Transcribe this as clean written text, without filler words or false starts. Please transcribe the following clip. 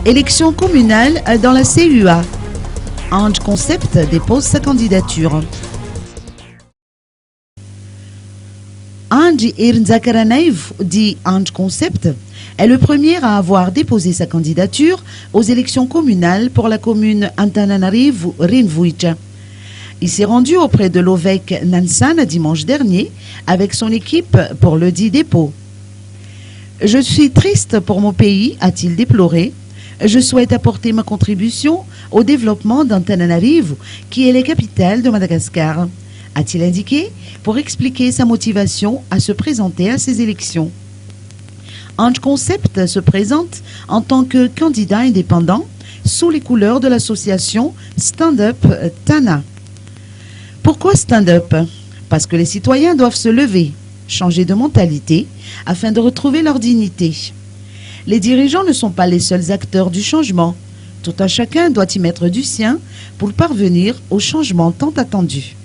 Élection communale dans la CUA. Ange Concept dépose sa candidature. Ange Irnzakaranaïv, dit Ange Concept, est le premier à avoir déposé sa candidature aux élections communales pour la commune Antananarivo-Rinvuicha. Il s'est rendu auprès de l'OVEC Nansana dimanche dernier avec son équipe pour le dit dépôt. « Je suis triste pour mon pays », a-t-il déploré. « Je souhaite apporter ma contribution au développement d'Antananarivo, qui est la capitale de Madagascar », a-t-il indiqué pour expliquer sa motivation à se présenter à ces élections. Ange Concept se présente en tant que candidat indépendant sous les couleurs de l'association Stand Up Tana. Pourquoi Stand Up? Parce que les citoyens doivent se lever, changer de mentalité afin de retrouver leur dignité. Les dirigeants ne sont pas les seuls acteurs du changement. Tout un chacun doit y mettre du sien pour parvenir au changement tant attendu.